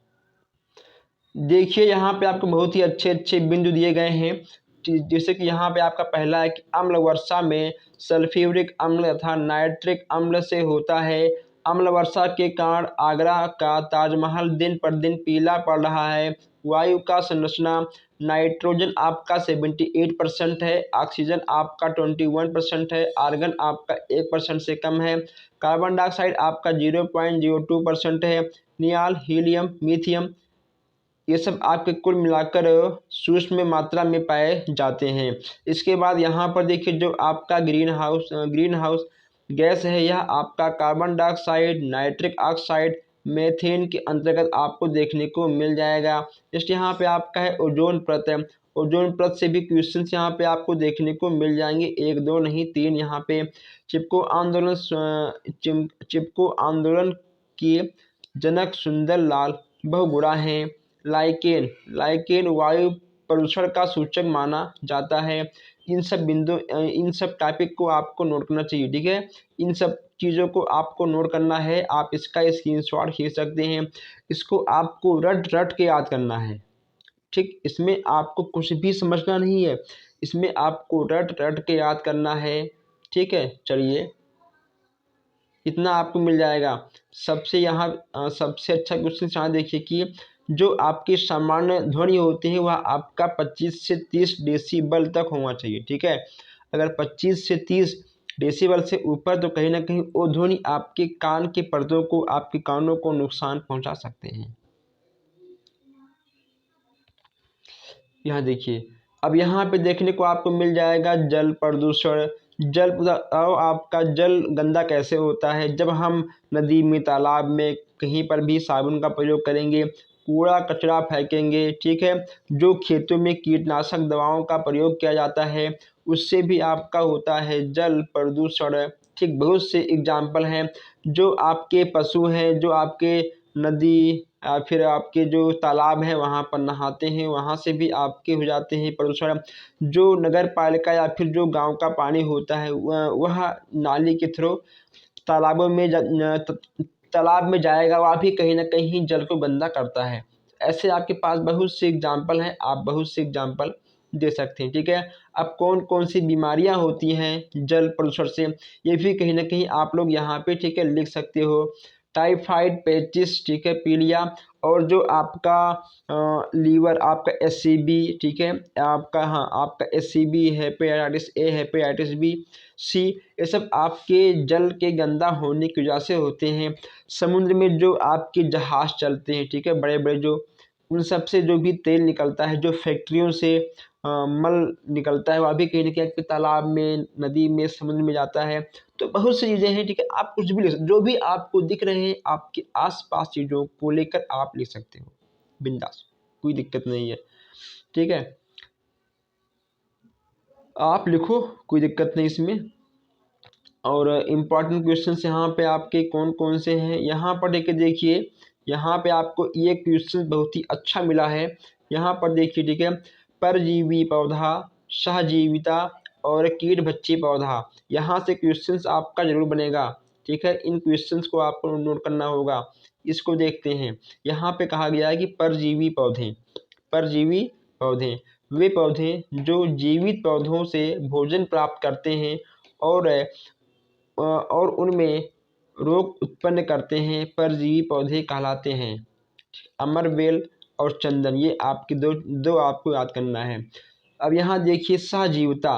देखिए यहाँ पे आपको बहुत ही अच्छे अच्छे बिंदु दिए गए हैं। जैसे कि यहाँ पे आपका पहला है कि अम्ल वर्षा में सल्फ्यूरिक अम्ल तथा नाइट्रिक अम्ल से होता है। अम्ल वर्षा के कारण आगरा का ताजमहल दिन पर दिन पीला पड़ रहा है। वायु का संरचना, नाइट्रोजन आपका 78% है, ऑक्सीजन आपका 21% है, आर्गन आपका 1% से कम है, कार्बन डाइऑक्साइड आपका 0.02% है, नियाल, हीलियम, मीथियम, ये सब आपके कुल मिलाकर सूक्ष्म मात्रा में पाए जाते हैं। इसके बाद यहाँ पर देखिए जो आपका ग्रीन हाउस गैस है, यह आपका carbon dioxide, nitric oxide, methane के अंतर्गत आपको देखने को मिल जाएगा। जस्ट यहाँ पे आपका है ओजोन परत है, ओजोन परत से भी क्वेश्चन यहाँ पे आपको देखने को मिल जाएंगे, 1 2 नहीं 3। यहाँ पे चिपको आंदोलन के जनक सुंदर लाल बहुगुणा हैं। लाइकेन, लाइकेन वायु प्रदूषण का सूचक माना जाता है। इन सब इन सब टॉपिक को आपको नोट करना चाहिए, ठीक है, इन सब चीज़ों को आपको नोट करना है। आप इसका स्क्रीनशॉट खींच सकते हैं, इसको आपको रट रट के याद करना है, ठीक, इसमें आपको कुछ भी समझना नहीं है, इसमें आपको रट रट के याद करना है, ठीक है। चलिए इतना आपको मिल जाएगा। सबसे अच्छा क्वेश्चन यहाँ देखिए कि जो आपकी सामान्य ध्वनि होती है वह आपका 25 से 30 डेसीबल तक होना चाहिए, ठीक है। अगर 25 से 30 डेसीबल से ऊपर तो कहीं ना कहीं वो ध्वनि आपके कान के पर्दों को, आपके कानों को नुकसान पहुंचा सकते हैं। यहाँ देखिए अब यहाँ पे देखने को आपको मिल जाएगा जल प्रदूषण। आपका जल गंदा कैसे होता है, जब हम नदी में, तालाब में, कहीं पर भी साबुन का प्रयोग करेंगे, कूड़ा कचरा फेंकेंगे, ठीक है, जो खेतों में कीटनाशक दवाओं का प्रयोग किया जाता है उससे भी आपका होता है जल प्रदूषण, ठीक। बहुत से एग्जाम्पल हैं, जो आपके पशु हैं, जो आपके नदी या फिर आपके जो तालाब हैं वहाँ पर नहाते हैं, वहाँ से भी आपके हो जाते हैं प्रदूषण। जो नगर पालिका या फिर जो गांव का पानी होता है वह नाली के थ्रू तालाबों में तालाब में जाएगा, वह भी कहीं ना कहीं जल को गंदा करता है। ऐसे आपके पास बहुत से एग्जाम्पल हैं, आप बहुत से एग्जाम्पल दे सकते हैं। ठीक है, अब कौन कौन सी बीमारियां होती हैं जल प्रदूषण से, ये भी कहीं ना कहीं आप लोग यहाँ पे ठीक है लिख सकते हो। टाइफाइड, पेचिस, ठीक है, पीलिया, और जो आपका लीवर, आपका एससीबी, ठीक है, आपका हाँ आपका SCB, hepatitis A, hepatitis B, C, ये सब आपके जल के गंदा होने की वजह से होते हैं। समुद्र में जो आपके जहाज चलते हैं, ठीक है, बड़े बड़े जो, उन सब से जो भी तेल निकलता है, जो फैक्ट्रियों से मल निकलता है, वह भी कहीं ना कहीं आपके तालाब में, नदी में, समुद्र में जाता है। तो बहुत सी चीज़ें हैं, ठीक है, आप कुछ भी लिख सकते, जो भी आपको दिख रहे हैं आपके आसपास चीज़ों को लेकर आप लिख सकते हो बिंदास, कोई दिक्कत नहीं है। ठीक है, आप लिखो, कोई दिक्कत नहीं इसमें। और इम्पॉर्टेंट क्वेश्चन यहाँ पे आपके कौन कौन से हैं, यहाँ पर देखिए, यहाँ पे आपको ये क्वेश्चन बहुत ही अच्छा मिला है। यहाँ पर देखिए, ठीक है, परजीवी पौधा, सहजीविता और कीट भक्षी पौधा, यहाँ से क्वेश्चंस आपका जरूर बनेगा। ठीक है, इन क्वेश्चंस को आपको नोट करना होगा। इसको देखते हैं, यहाँ पे कहा गया है कि परजीवी पौधे, परजीवी पौधे वे पौधे जो जीवित पौधों से भोजन प्राप्त करते हैं और उनमें रोग उत्पन्न करते हैं, परजीवी पौधे कहलाते हैं। अमरवेल और चंदन, ये आपके दो दो आपको याद करना है। अब यहाँ देखिए सहजीविता,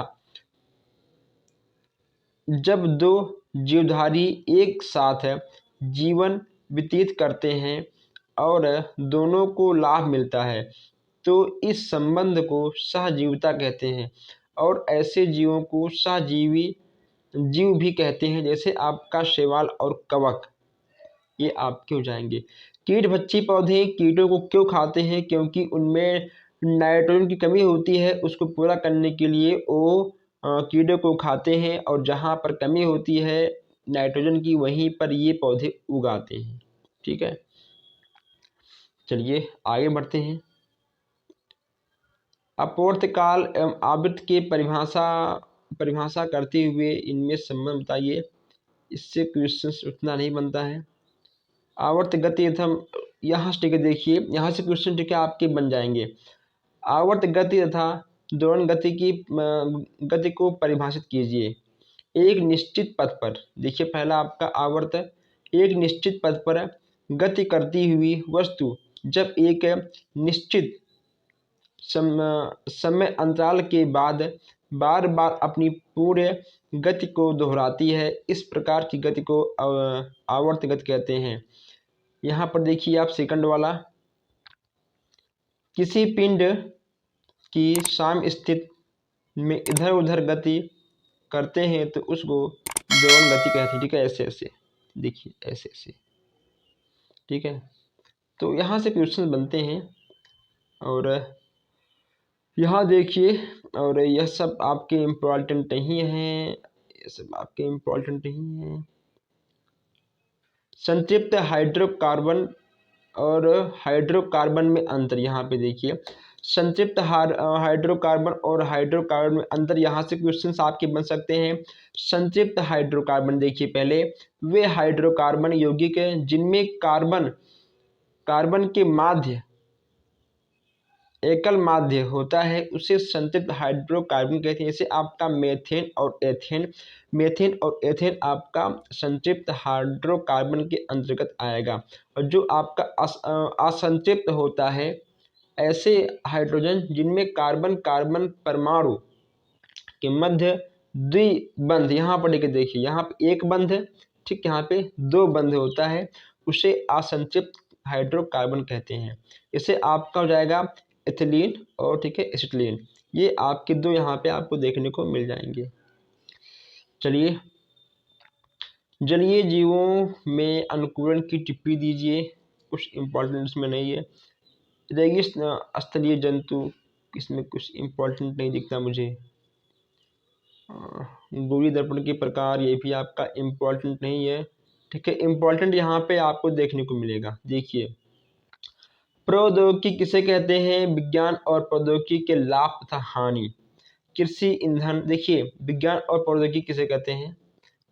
जब दो जीवधारी एक साथ जीवन व्यतीत करते हैं और दोनों को लाभ मिलता है तो इस संबंध को सहजीविता कहते हैं। और ऐसे जीवों को सहजीवी जीव भी कहते हैं, जैसे आपका शैवाल और कवक, ये आपके हो जाएंगे। कीट भक्षी पौधे कीटों को क्यों खाते हैं, क्योंकि उनमें नाइट्रोजन की कमी होती है, उसको पूरा करने के लिए वो कीड़ों को खाते हैं, और जहाँ पर कमी होती है नाइट्रोजन की, वहीं पर ये पौधे उगाते हैं। ठीक है, चलिए आगे बढ़ते हैं। अपवर्तकाल एवं आवृत्ति के परिभाषा करते हुए इनमें संबंध बताइए। इससे क्वेश्चंस उतना नहीं बनता है। आवर्त गति तथा, यहाँ से टिके देखिए, यहाँ से क्वेश्चन टिके आपके बन जाएंगे। आवर्त गति तथा दोलन गति की गति को परिभाषित कीजिए। एक निश्चित पथ पर, देखिए पहला आपका आवर्त, एक निश्चित पथ पर गति करती हुई वस्तु जब एक निश्चित समय अंतराल के बाद बार बार अपनी पूरे गति को दोहराती है, इस प्रकार की गति को आवर्त गति कहते हैं। यहाँ पर देखिए आप सेकंड वाला, किसी पिंड की सम स्थिति में इधर उधर गति करते हैं तो उसको दोलन गति कहते हैं। ठीक है, ऐसे ऐसे देखिए, ऐसे ऐसे। ठीक है, तो यहाँ से क्वेश्चन बनते हैं, और यहाँ देखिए, और यह सब आपके इम्पोर्टेंट नहीं है, ये सब आपके इम्पोर्टेंट नहीं है। संतृप्त हाइड्रोकार्बन और हाइड्रोकार्बन में अंतर, यहाँ पे देखिए, संतृप्त हाइड्रोकार्बन और हाइड्रोकार्बन में अंतर, यहाँ से क्वेश्चंस आपके बन सकते हैं। संतृप्त हाइड्रोकार्बन देखिए, पहले वे हाइड्रोकार्बन यौगिक जिनमें कार्बन के माध्य एकल माध्य होता है उसे संतृप्त हाइड्रोकार्बन कहते हैं। जैसे आपका मेथेन और एथेन, मेथेन और एथेन आपका संतृप्त हाइड्रोकार्बन के अंतर्गत आएगा। और जो आपका असंतृप्त होता है, ऐसे हाइड्रोजन जिनमें कार्बन कार्बन परमाणु के मध्य द्विबंध, यहाँ पर देखिए, यहाँ पे एक बंध, ठीक, यहाँ पे दो बंध होता है, उसे असंतृप्त हाइड्रोकार्बन कहते हैं। इसे आपका हो जाएगा एथिलीन और ठीक है एसिटिलीन, ये आपके दो यहाँ पे आपको देखने को मिल जाएंगे। चलिए, जलीय जीवों में अनुकूलन की टिप्पणी दीजिए, कुछ इम्पोर्टेंट इसमें नहीं है। रेगिस स्थलीय जंतु, इसमें कुछ इम्पोर्टेंट नहीं दिखता मुझे। गोली दर्पण के प्रकार, ये भी आपका इम्पोर्टेंट नहीं है। ठीक है, इम्पोर्टेंट यहाँ पे आपको देखने को मिलेगा। देखिए, प्रौद्योगिकी किसे कहते हैं, विज्ञान और प्रौद्योगिकी के लाभ तथा हानि। कृषि ईंधन, देखिए विज्ञान और प्रौद्योगिकी किसे कहते हैं,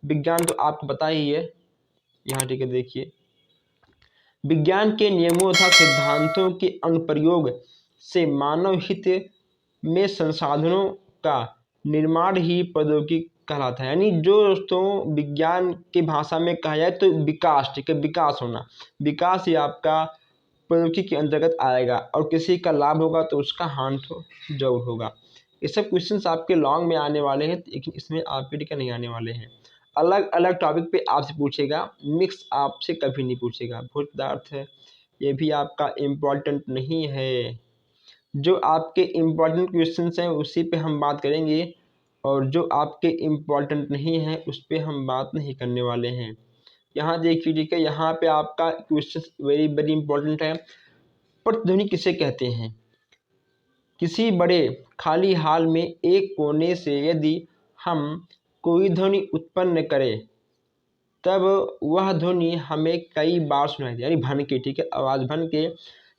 विज्ञान तो आपको पता ही है यहाँ। ठीक है, देखिए, विज्ञान के नियमों तथा सिद्धांतों के अनुप्रयोग से मानव हित में संसाधनों का निर्माण ही प्रौद्योगिकी कहलाता है। यानी जो दोस्तों विज्ञान की भाषा में कहा जाए तो विकास, ठीक है, विकास होना, विकास ही आपका प्रौद्योगिकी के अंतर्गत आएगा। और किसी का लाभ होगा तो उसका हानि तो जरूर होगा। ये सब क्वेश्चंस आपके लॉन्ग में आने वाले हैं, लेकिन इसमें आपके टिका नहीं आने वाले हैं। अलग अलग टॉपिक पे आपसे पूछेगा, मिक्स आपसे कभी नहीं पूछेगा। भोज्य पदार्थ है, ये भी आपका इम्पोर्टेंट नहीं है। जो आपके इम्पोर्टेंट क्वेश्चंस हैं उसी पे हम बात करेंगे, और जो आपके इम्पोर्टेंट नहीं है उस पर हम बात नहीं करने वाले हैं। यहाँ देखिए, ठीक है, यहाँ पे आपका क्वेश्चन वेरी वेरी इंपॉर्टेंट है। प्रतिध्वनि किसे कहते हैं? किसी बड़े खाली हॉल में एक कोने से यदि हम कोई ध्वनि उत्पन्न करें तब वह ध्वनि हमें कई बार सुनाई दे, यानी भन के, ठीक है, आवाज़ भन के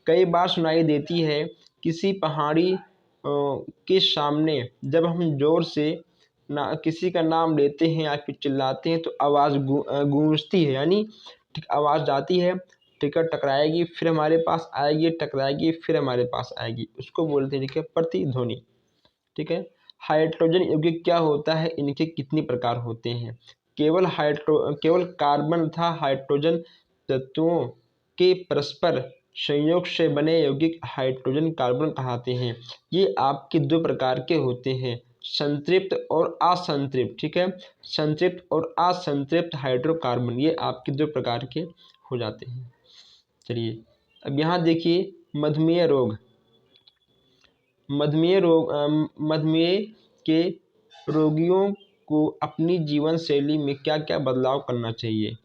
कई बार सुनाई देती है। किसी पहाड़ी के सामने जब हम जोर से किसी का नाम लेते हैं या फिर चिल्लाते हैं तो आवाज़ गूंजती है, यानी ठीक आवाज़ जाती है, ठीक है, टकराएगी फिर हमारे पास आएगी, टकराएगी फिर हमारे पास आएगी, उसको बोलते हैं, ठीक है, प्रतिध्वनि। ठीक है। हाइड्रोजन यौगिक क्या होता है, इनके कितने प्रकार होते हैं? केवल कार्बन तथा हाइड्रोजन तत्वों के परस्पर संयोग से बने यौगिक हाइड्रोजन कार्बन कहलाते हैं। ये आपके दो प्रकार के होते हैं, संतृप्त और असंतृप्त। ठीक है, संतृप्त और असंतृप्त हाइड्रोकार्बन ये आपके दो प्रकार के हो जाते हैं। चलिए अब यहाँ देखिए, मधुमेह रोग। मधुमेह के रोगियों को अपनी जीवन शैली में क्या क्या बदलाव करना चाहिए?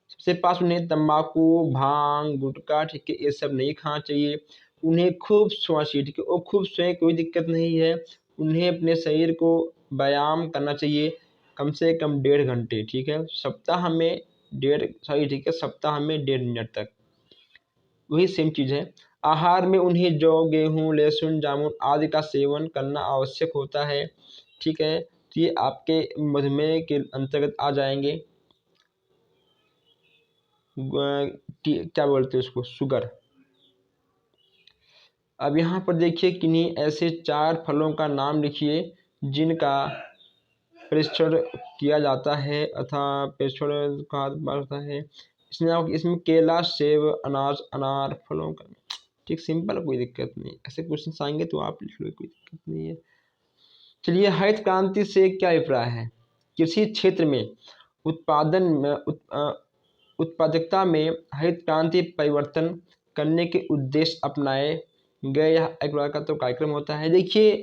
सबसे पास उन्हें तंबाकू, भांग, गुटखा, ठीक है, ये सब नहीं खाना चाहिए। उन्हें खूब सोना चाहिए, ठीक है, वो खूब सोए, कोई दिक्कत नहीं है। उन्हें अपने शरीर को व्यायाम करना चाहिए कम से कम 1.5 घंटे, ठीक है, सप्ताह में ठीक है, सप्ताह में 1.5 मिनट तक। वही सेम चीज़ है। आहार में उन्हें जौ, गेहूँ, लहसुन, जामुन आदि का सेवन करना आवश्यक होता है। ठीक है, तो ये आपके मधुमेह के अंतर्गत आ जाएंगे। क्या बोलते हैं उसको, शुगर। अब यहाँ पर देखिए, किन्हीं ऐसे 4 फलों का नाम लिखिए जिनका परीक्षण किया जाता है अथवा परीक्षण कहा जाता है। इसमें केला, सेब, अनार फलों का, ठीक, सिंपल, कोई दिक्कत नहीं। ऐसे क्वेश्चन आएंगे तो आप लिख लो, कोई दिक्कत नहीं है। चलिए, हरित क्रांति से क्या अभिप्राय है? कृषि क्षेत्र में उत्पादकता में हरित क्रांति परिवर्तन करने के उद्देश्य अपनाए गए यह एक प्रकार का तो कार्यक्रम होता है। देखिए,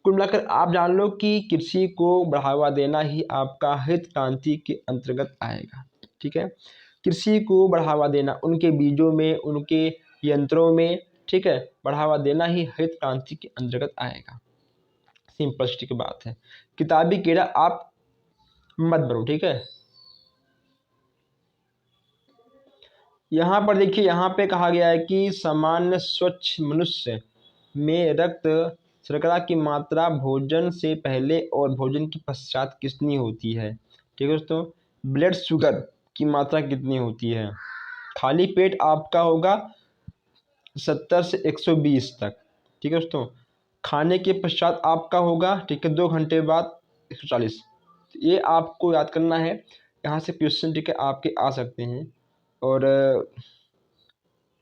कुल मिलाकर आप जान लो कि कृषि को बढ़ावा देना ही आपका हरित क्रांति के अंतर्गत आएगा। ठीक है, कृषि को बढ़ावा देना, उनके बीजों में, उनके यंत्रों में, ठीक है, बढ़ावा देना ही हरित क्रांति के अंतर्गत आएगा। सिंपल सी बात है। किताबी कीड़ा आप मत बनो, ठीक है। यहाँ पर देखिए, यहाँ पे कहा गया है कि सामान्य स्वच्छ मनुष्य में रक्त शर्करा की मात्रा भोजन से पहले और भोजन के पश्चात कितनी होती है? ठीक है दोस्तों, ब्लड शुगर की मात्रा कितनी होती है? खाली पेट आपका होगा 70 से 120 तक। ठीक है दोस्तों, खाने के पश्चात आपका होगा, ठीक है, 2 घंटे बाद 140। ये आपको याद करना है, यहाँ से क्वेश्चन, ठीक है, आपके आ सकते हैं। और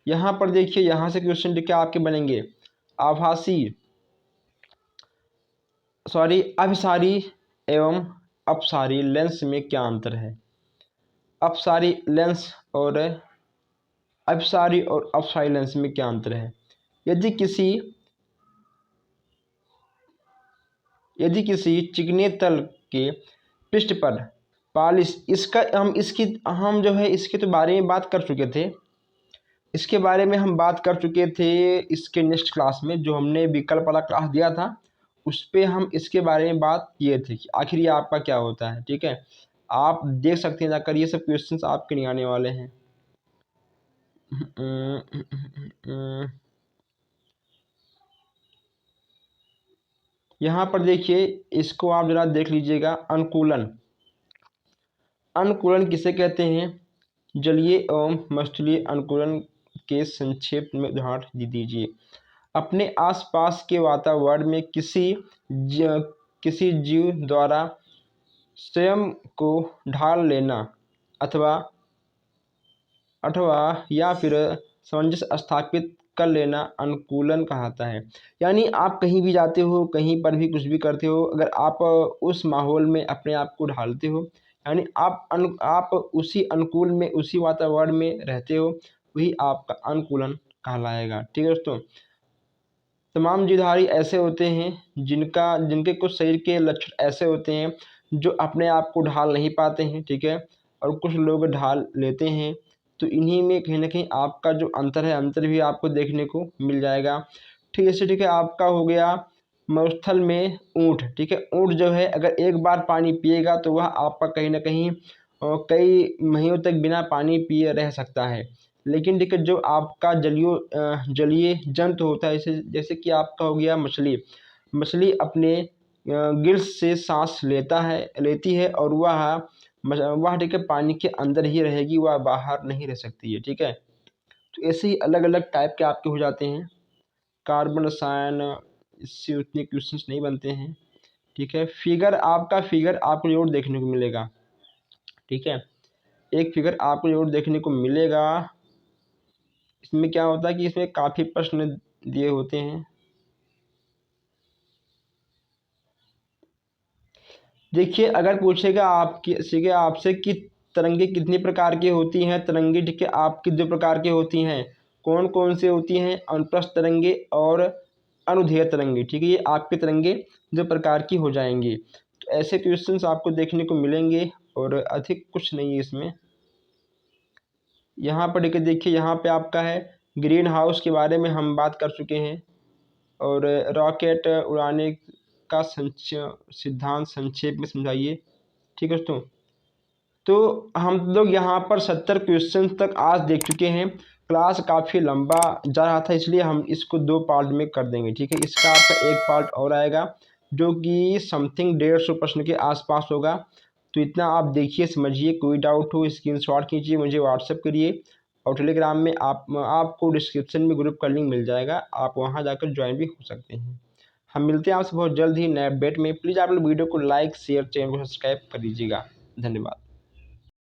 यहाँ पर देखिए, यहाँ से क्वेश्चन, ठीक है, आपके बनेंगे अभिसारी एवं अपसारी लेंस में क्या अंतर है? अपसारी लेंस और अपसारी और अपसारी लेंस में क्या अंतर है? यदि किसी चिकने तल के पृष्ठ पर पॉलिश, हम जो है इसके तो बारे में बात कर चुके थे। इसके बारे में हम बात कर चुके थे इसके नेक्स्ट क्लास में, जो हमने विकल्प वाला क्लास दिया था उस पर हम इसके बारे में बात किए थे कि आखिर ये आपका क्या होता है। ठीक है, आप देख सकते हैं जाकर, ये सब क्वेश्चंस आपके नहीं आने वाले हैं। यहाँ पर देखिए, इसको आप जरा देख लीजिएगा। अनुकूलन किसे कहते हैं? जलीय एवं मस्तूलीय अनुकूलन के संक्षेप में उदाहरण दीजिए। अपने आसपास के वातावरण में किसी जीव द्वारा स्वयं को ढाल लेना अथवा अथवा या फिर सामंजस्य स्थापित कर लेना अनुकूलन कहलाता है। यानी आप कहीं भी जाते हो, कहीं पर भी कुछ भी करते हो, अगर आप उस माहौल में अपने आप को ढालते हो, यानी आप उसी अनुकूल में, उसी वातावरण में रहते हो, वही आपका अनुकूलन कहलाएगा। ठीक है दोस्तों। तमाम जीवधारी ऐसे होते हैं जिनके कुछ शरीर के लक्षण ऐसे होते हैं जो अपने आप को ढाल नहीं पाते हैं। ठीक है। और कुछ लोग ढाल लेते हैं। तो इन्हीं में कहीं ना कहीं आपका जो अंतर है, अंतर भी आपको देखने को मिल जाएगा। ठीक है। जैसे ठीक है, आपका हो गया मरुस्थल में ऊँट। ठीक है। ऊँट जो है अगर एक बार पानी पिएगा तो वह आपका कहीं ना कहीं कई महीनों तक बिना पानी पिए रह सकता है। लेकिन ठीक है, जो आपका जलीय जंतु होता है, जैसे कि आपका हो गया मछली। मछली अपने गिल्स से सांस लेती है और वह ठीक है पानी के अंदर ही रहेगी, वह बाहर नहीं रह सकती है। ठीक है। तो ऐसे ही अलग अलग टाइप के आपके हो जाते हैं। कार्बन रसायन, इससे उतने क्वेश्चंस नहीं बनते हैं। ठीक है। फिगर आपको जरूर देखने को मिलेगा। ठीक है। एक फिगर आपको जरूर देखने को मिलेगा। इसमें क्या होता है कि इसमें काफ़ी प्रश्न दिए होते हैं। देखिए, अगर पूछेगा आपसे कि तरंगे कितनी प्रकार की होती हैं, तरंगे ठीक है आपकी 2 प्रकार की होती हैं। कौन कौन से होती हैं? अनुप्रस्थ तरंगे और अनुदैर्ध्य तरंगे। ठीक है। ये आपके तरंगे 2 प्रकार की हो जाएंगी। तो ऐसे क्वेश्चंस आपको देखने को मिलेंगे और अधिक कुछ नहीं है इसमें। यहाँ पर देखिए, यहाँ पे आपका है ग्रीन हाउस के बारे में हम बात कर चुके हैं और रॉकेट उड़ाने का सिद्धांत संक्षेप में समझाइए। ठीक है दोस्तों। तो हम लोग यहाँ पर 70 क्वेश्चन तक आज देख चुके हैं। क्लास काफ़ी लंबा जा रहा था, इसलिए हम इसको 2 पार्ट में कर देंगे। ठीक है। इसका आपका एक पार्ट और आएगा जो कि समथिंग 150 प्रश्न के आसपास होगा। तो इतना आप देखिए, समझिए। कोई डाउट हो स्क्रीनशॉट खींचिए, मुझे व्हाट्सएप करिए और टेलीग्राम में आपको डिस्क्रिप्शन में ग्रुप का लिंक मिल जाएगा, आप वहाँ जाकर ज्वाइन भी हो सकते हैं। हम मिलते हैं आपसे बहुत जल्द ही नए अपडेट में। प्लीज़ आप लोग वीडियो को लाइक, शेयर, चैनल को सब्सक्राइब कर दीजिएगा। धन्यवाद।